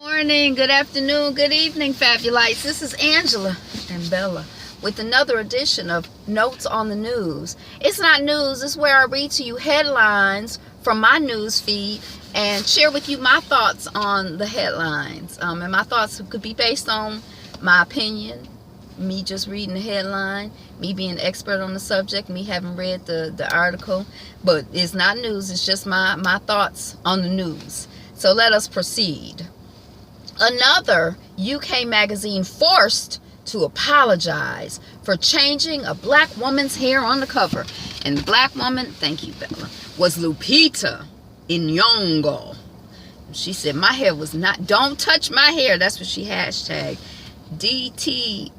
Morning, good afternoon, good evening, Fabulites. This is Angela and Bella with another edition of Notes on the News. It's not news, it's where I read to you headlines from my news feed and share with you my thoughts on the headlines. And my thoughts could be based on my opinion, me just reading the headline, me being an expert on the subject, me having read the article. But it's not news, it's just my thoughts on the news. So let us proceed. Another UK magazine forced to apologize for changing a black woman's hair on the cover. And the black woman, thank you, Bella, was Lupita Nyong'o. She said, my hair was not, don't touch my hair. That's what she hashtagged. DTMH.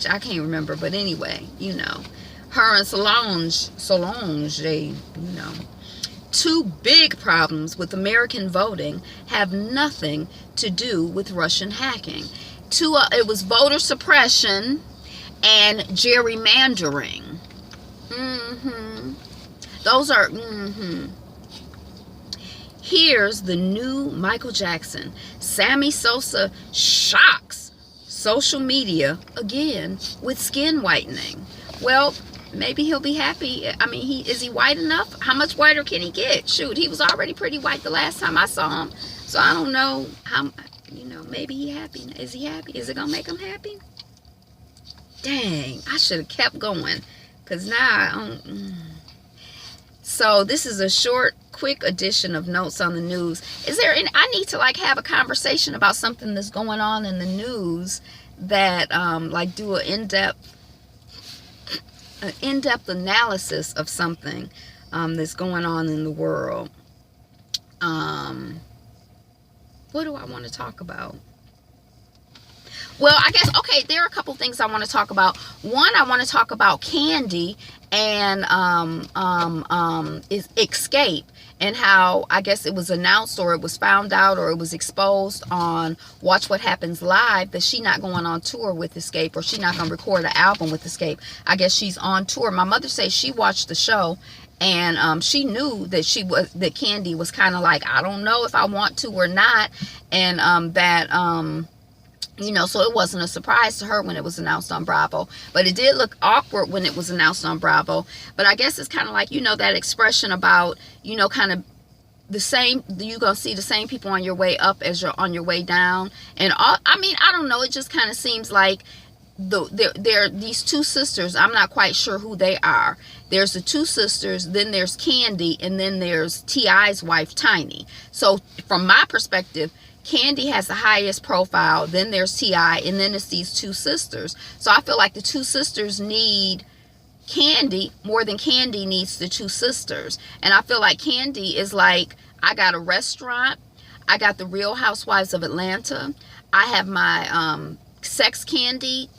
I can't remember. But anyway, you know, her and Solange, they, you know. Two big problems with American voting have nothing to do with Russian hacking. It was voter suppression and gerrymandering. Those are, Here's the new Michael Jackson. Sammy Sosa shocks social media again with skin whitening. Well, maybe he'll be happy. I mean, is he white enough? How much whiter can he get? Shoot, he was already pretty white the last time I saw him. So I don't know how, you know, maybe he happy. Is he happy? Is it going to make him happy? Dang, I should have kept going. Because now I don't. So this is a short, quick edition of Notes on the News. Is there any, I need to like have a conversation about something that's going on in the news that like do an in-depth analysis of something that's going on in the world. What do I want to talk about? Well, I guess, okay, there are a couple things I want to talk about. One, I want to talk about Kandi and is Xscape, and how I guess it was announced or it was found out or it was exposed on Watch What Happens Live that she's not going on tour with Xscape, or she's not going to record an album with Xscape. I guess she's on tour. My mother says she watched the show and she knew that that Kandi was kind of like, I don't know if I want to or not, and you know, so it wasn't a surprise to her when it was announced on Bravo. But it did look awkward when it was announced on Bravo. But I guess it's kind of like, you know, that expression about, you know, kind of the same, you're going to see the same people on your way up as you're on your way down. And I mean, I don't know. It just kind of seems like there these two sisters. I'm not quite sure who they are. There's the two sisters, then there's Kandi, and then there's T.I.'s wife, Tiny. So from my perspective, Kandi has the highest profile, then there's T.I., and then it's these two sisters. So I feel like the two sisters need Kandi more than Kandi needs the two sisters. And I feel like Kandi is like, I got a restaurant, I got the Real Housewives of Atlanta, I have my sex candy,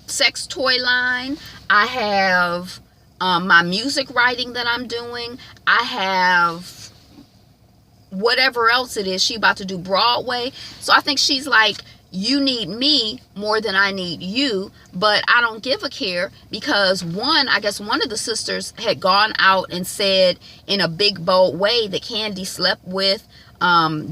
sex toy line, I have my music writing that I'm doing, I have whatever else it is she about to do, Broadway. So I think she's like, you need me more than I need you, but I don't give a care, because I guess one of the sisters had gone out and said in a big bold way that Kandi slept with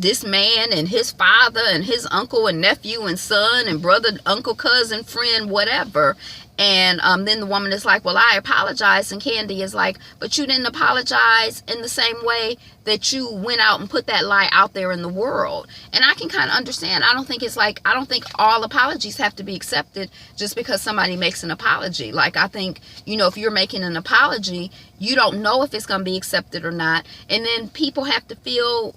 this man and his father and his uncle and nephew and son and brother, uncle, cousin, friend, whatever. And then the woman is like, well, I apologize. And Kandi is like, but you didn't apologize in the same way that you went out and put that lie out there in the world. And I can kind of understand. I don't think all apologies have to be accepted just because somebody makes an apology. Like, I think, you know, if you're making an apology, you don't know if it's going to be accepted or not. And then people have to feel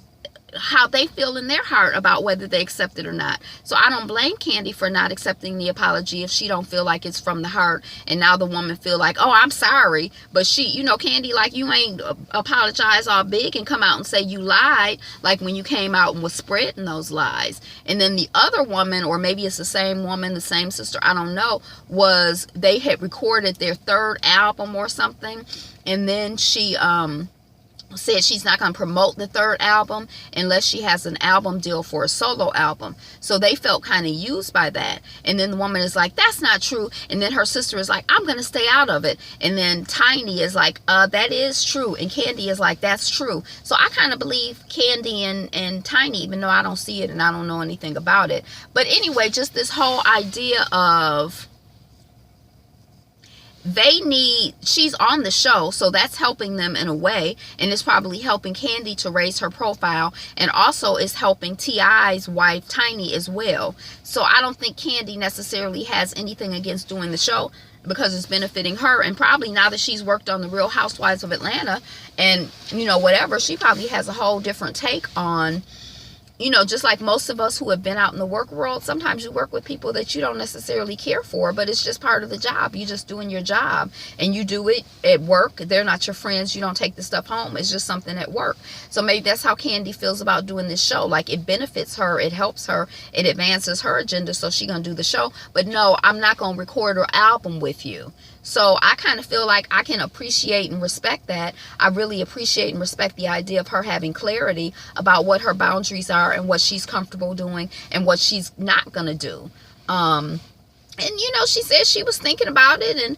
how they feel in their heart about whether they accept it or not. So I don't blame Kandi for not accepting the apology if she don't feel like it's from the heart, and now the woman feel like, oh, I'm sorry, but she, you know, Kandi, like, you ain't apologize all big and come out and say you lied, like when you came out and was spreading those lies. And then the other woman, or maybe it's the same woman, the same sister, I don't know, they had recorded their third album or something, and then she said she's not going to promote the third album unless she has an album deal for a solo album. So they felt kind of used by that. And then the woman is like, that's not true. And then her sister is like, I'm going to stay out of it. And then Tiny is like, that is true. And Kandi is like, that's true. So I kind of believe Kandi and Tiny, even though I don't see it and I don't know anything about it. But anyway, just this whole idea of she's on the show, so that's helping them in a way, and it's probably helping Kandi to raise her profile, and also is helping T.I.'s wife Tiny as well. So I don't think Kandi necessarily has anything against doing the show, because it's benefiting her. And probably now that she's worked on the Real Housewives of Atlanta and whatever, she probably has a whole different take on, just like most of us who have been out in the work world, sometimes you work with people that you don't necessarily care for, but it's just part of the job. You're just doing your job, and you do it at work. They're not your friends. You don't take the stuff home. It's just something at work. So maybe that's how Kandi feels about doing this show. Like, it benefits her. It helps her. It advances her agenda, so she's going to do the show. But no, I'm not going to record her album with you. So I kind of feel like I can appreciate and respect that. I really appreciate and respect the idea of her having clarity about what her boundaries are and what she's comfortable doing and what she's not going to do. And, she said she was thinking about it, and,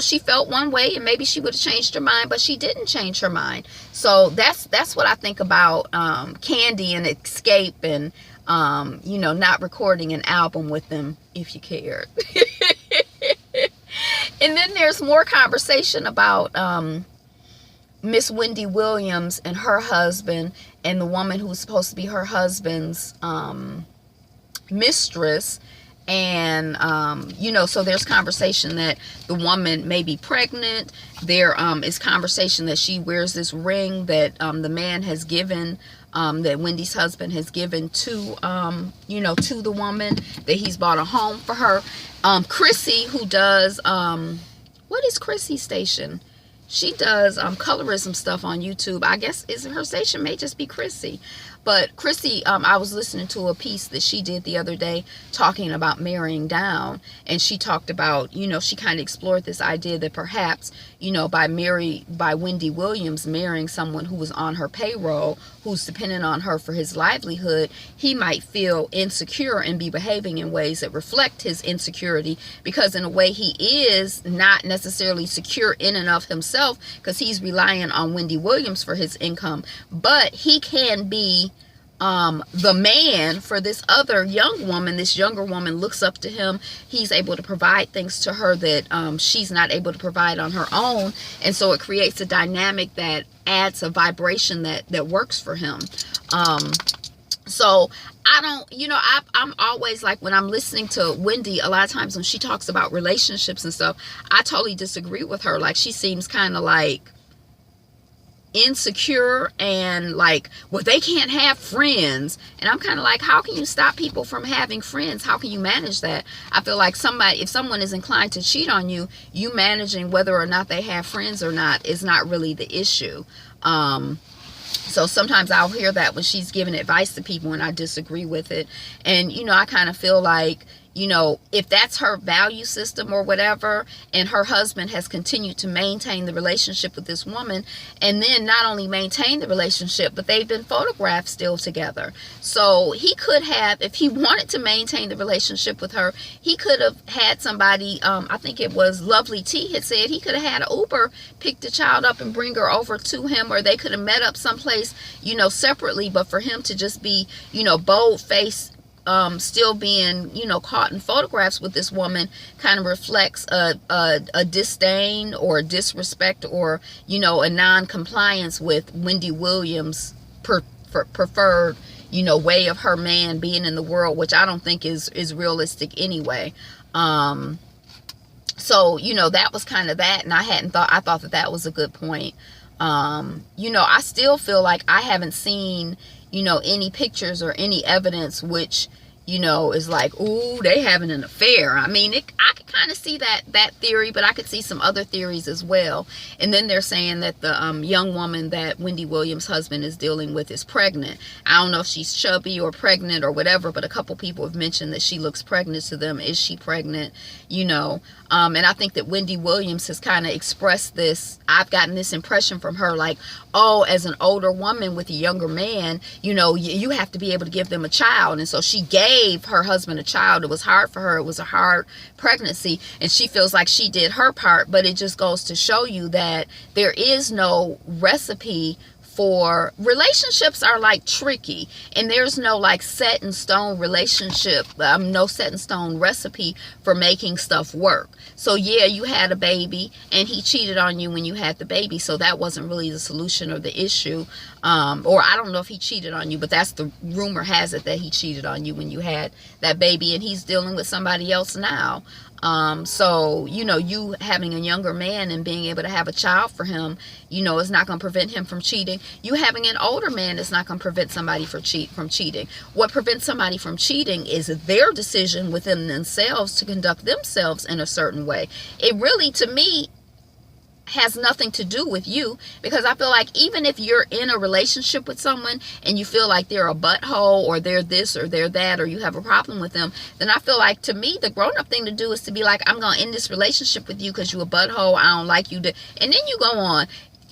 she felt one way, and maybe she would have changed her mind, but she didn't change her mind. So that's what I think about Kandi and Xscape and, not recording an album with them, if you cared. And then there's more conversation about Miss Wendy Williams and her husband, and the woman who's supposed to be her husband's mistress. And so there's conversation that the woman may be pregnant. There is conversation that she wears this ring that the man has given, that Wendy's husband has given to to the woman, that he's bought a home for her. Chrissy, who does what is Chrissy's station? She does colorism stuff on YouTube. I guess her station may just be Chrissy. But Chrissy, I was listening to a piece that she did the other day talking about marrying down. And she talked about, she kind of explored this idea that perhaps, by Wendy Williams marrying someone who was on her payroll, who's dependent on her for his livelihood, he might feel insecure and be behaving in ways that reflect his insecurity, because in a way he is not necessarily secure in and of himself, because he's relying on Wendy Williams for his income, but he can be the man for this other young woman. This younger woman looks up to him. He's able to provide things to her that she's not able to provide on her own. And so it creates a dynamic that adds a vibration that works for him. So I don't, I'm always like, when I'm listening to Wendy, a lot of times when she talks about relationships and stuff, I totally disagree with her. Like, she seems kind of like insecure and like, well, they can't have friends. And I'm kind of like, how can you stop people from having friends? How can you manage that? I feel like if someone is inclined to cheat on you, you managing whether or not they have friends or not is not really the issue. So sometimes I'll hear that when she's giving advice to people, and I disagree with it. And, I kind of feel like, if that's her value system or whatever, and her husband has continued to maintain the relationship with this woman, and then not only maintain the relationship, but they've been photographed still together. So he could have, if he wanted to maintain the relationship with her, he could have had somebody, I think it was Lovely T had said, he could have had an Uber pick the child up and bring her over to him, or they could have met up someplace, separately. But for him to just be, bold-faced, still being, caught in photographs with this woman, kind of reflects a disdain or a disrespect, or, a non-compliance with Wendy Williams' preferred, way of her man being in the world, which I don't think is realistic anyway. So, that was kind of that, and I thought that was a good point. I still feel like I haven't seen, any pictures or any evidence which, you know, is like, ooh, they having an affair. I mean, I could kind of see that theory, but I could see some other theories as well. And then they're saying that the young woman that Wendy Williams' husband is dealing with is pregnant. I don't know if she's chubby or pregnant or whatever, but a couple people have mentioned that she looks pregnant to them. Is she pregnant? You know, and I think that Wendy Williams has kind of expressed this. I've gotten this impression from her, like, oh, as an older woman with a younger man, you know, you have to be able to give them a child. And so she gave her husband a child. It was hard for her. It was a hard pregnancy. And she feels like she did her part. But it just goes to show you that there is no recipe for relationships. Are like tricky, and there's no like set in stone relationship, no set in stone recipe for making stuff work. So yeah, you had a baby and he cheated on you when you had the baby, so that wasn't really the solution or the issue. Or I don't know if he cheated on you, but that's the rumor has it, that he cheated on you when you had that baby, and he's dealing with somebody else now. So, you know, you having a younger man and being able to have a child for him, you know, is not going to prevent him from cheating. You having an older man is not going to prevent somebody from cheating. What prevents somebody from cheating is their decision within themselves to conduct themselves in a certain way. It really, to me, has nothing to do with you, because I feel like even if you're in a relationship with someone and you feel like they're a butthole or they're this or they're that, or you have a problem with them, then I feel like, to me, the grown-up thing to do is to be like, I'm gonna end this relationship with you because you a butthole, I don't like you, and then you go on.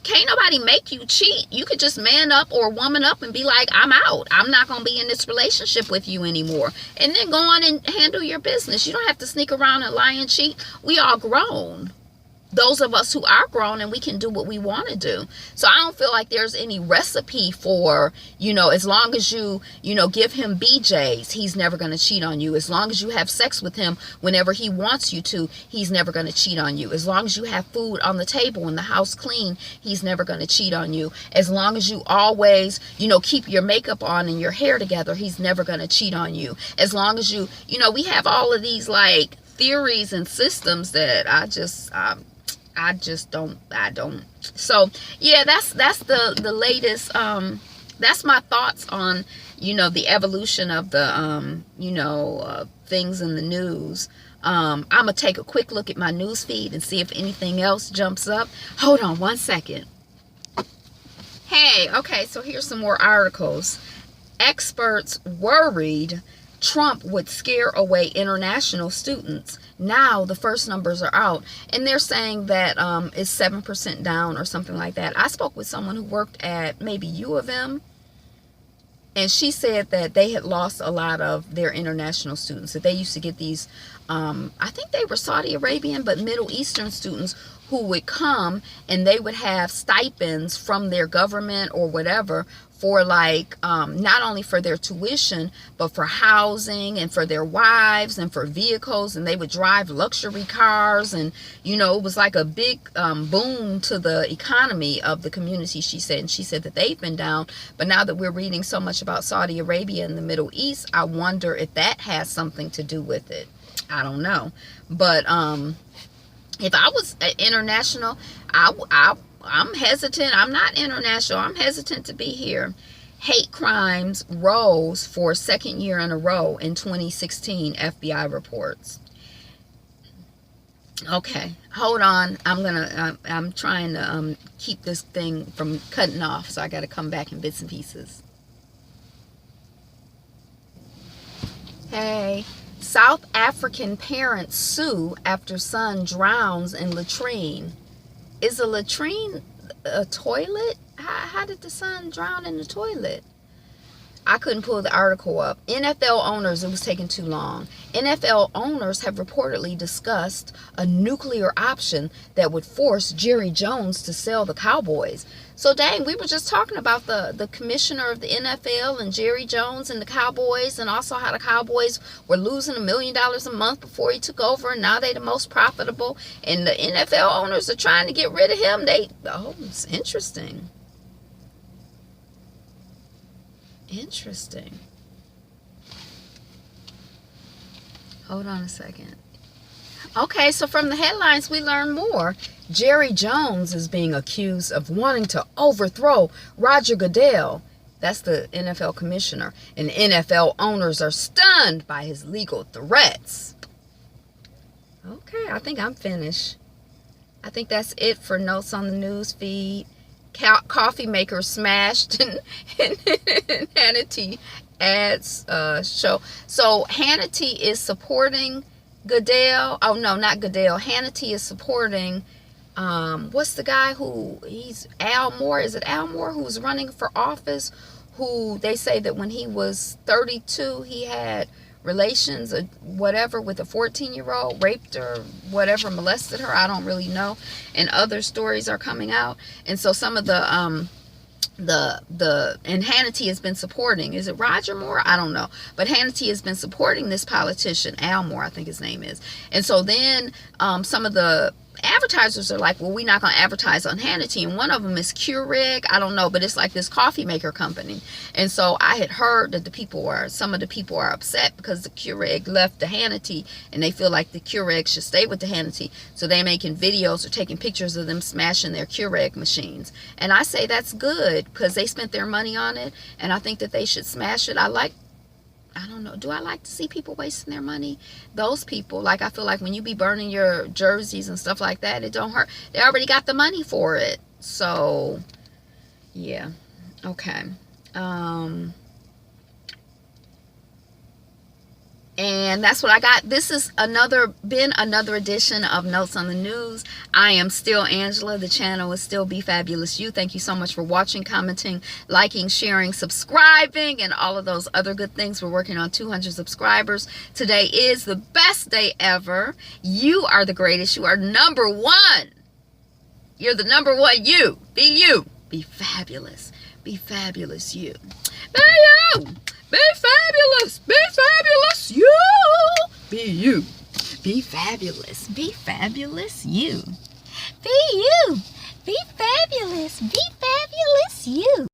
Can't nobody make you cheat. You could just man up or woman up and be like, I'm out. I'm not going to be in this relationship with you anymore. And then go on and handle your business. You don't have to sneak around and lie and cheat. We all grown. Those of us who are grown, and we can do what we want to do. So I don't feel like there's any recipe for, you know, as long as you know, give him BJ's, he's never going to cheat on you. As long as you have sex with him whenever he wants you to, he's never going to cheat on you. As long as you have food on the table and the house clean, he's never going to cheat on you. As long as you always, you know, keep your makeup on and your hair together, he's never going to cheat on you. As long as you know, we have all of these like theories and systems that I don't. So yeah, that's the latest. That's my thoughts on, you know, the evolution of the things in the news. I'm gonna take a quick look at my news feed and see if anything else jumps up. Hold on one second. Hey, okay, so here's some more articles. Experts worried Trump would scare away international students. Now the first numbers are out, and they're saying that it's 7% down or something like that. I spoke with someone who worked at maybe U of M, and she said that they had lost a lot of their international students. That they used to get these, I think they were Saudi Arabian, but Middle Eastern students who would come, and they would have stipends from their government or whatever for like not only for their tuition, but for housing and for their wives and for vehicles, and they would drive luxury cars, and you know, it was like a big boom to the economy of the community, she said. And she said that they've been down, but now that we're reading so much about Saudi Arabia and the Middle East, I wonder if that has something to do with it. I don't know, but if I was international, I'm hesitant. I'm not international. I'm hesitant to be here. Hate crimes rose for a second year in a row in 2016, FBI reports. Okay, hold on. I'm trying to keep this thing from cutting off, so I got to come back in bits and pieces. Hey, South African parents sue after son drowns in latrine. Is a latrine a toilet? How did the son drown in the toilet? I couldn't pull the article up. NFL owners, it was taking too long. NFL owners have reportedly discussed a nuclear option that would force Jerry Jones to sell the Cowboys. So dang, we were just talking about the commissioner of the NFL and Jerry Jones and the Cowboys, and also how the Cowboys were losing $1 million a month before he took over, and now they're the most profitable. And the NFL owners are trying to get rid of him. It's interesting. Interesting. Hold on a second. Okay, so from the headlines we learn more. Jerry Jones is being accused of wanting to overthrow Roger Goodell That's the NFL commissioner. And NFL owners are stunned by his legal threats. Okay, I think I'm finished. I think that's it for notes on the news feed. Coffee maker smashed in Hannity ads show. So Hannity is supporting Goodell. Oh no, not Goodell. Hannity is supporting what's the guy he's Al Moore? Is it Al Moore who's running for office? Who they say that when he was 32, he had relations or whatever with a 14-year-old, raped her, whatever, molested her. I don't really know. And other stories are coming out. And so some of and Hannity has been supporting, is it Roger Moore? I don't know. But Hannity has been supporting this politician, Al Moore, I think his name is. And so then some of the advertisers are like, well, we're not going to advertise on Hannity. And one of them is Keurig. I don't know, but it's like this coffee maker company. And so I had heard that some of the people are upset because the Keurig left the Hannity and they feel like the Keurig should stay with the Hannity. So they're making videos or taking pictures of them smashing their Keurig machines. And I say that's good because they spent their money on it. And I think that they should smash it. I don't know. Do I like to see people wasting their money? Those people, like, I feel like when you be burning your jerseys and stuff like that, it don't hurt. They already got the money for it. So, yeah. Okay. And that's what I got. This has been another edition of Notes on the News. I am still Angela. The channel is still Be Fabulous You. Thank you so much for watching, commenting, liking, sharing, subscribing, and all of those other good things. We're working on 200 subscribers. Today is the best day ever. You are the greatest. You are number one. You're the number one you. Be you. Be fabulous. Be fabulous you. Be you. Be fabulous. Be fabulous you. Be you. Be fabulous. Be fabulous you. Be you. Be fabulous. Be fabulous you.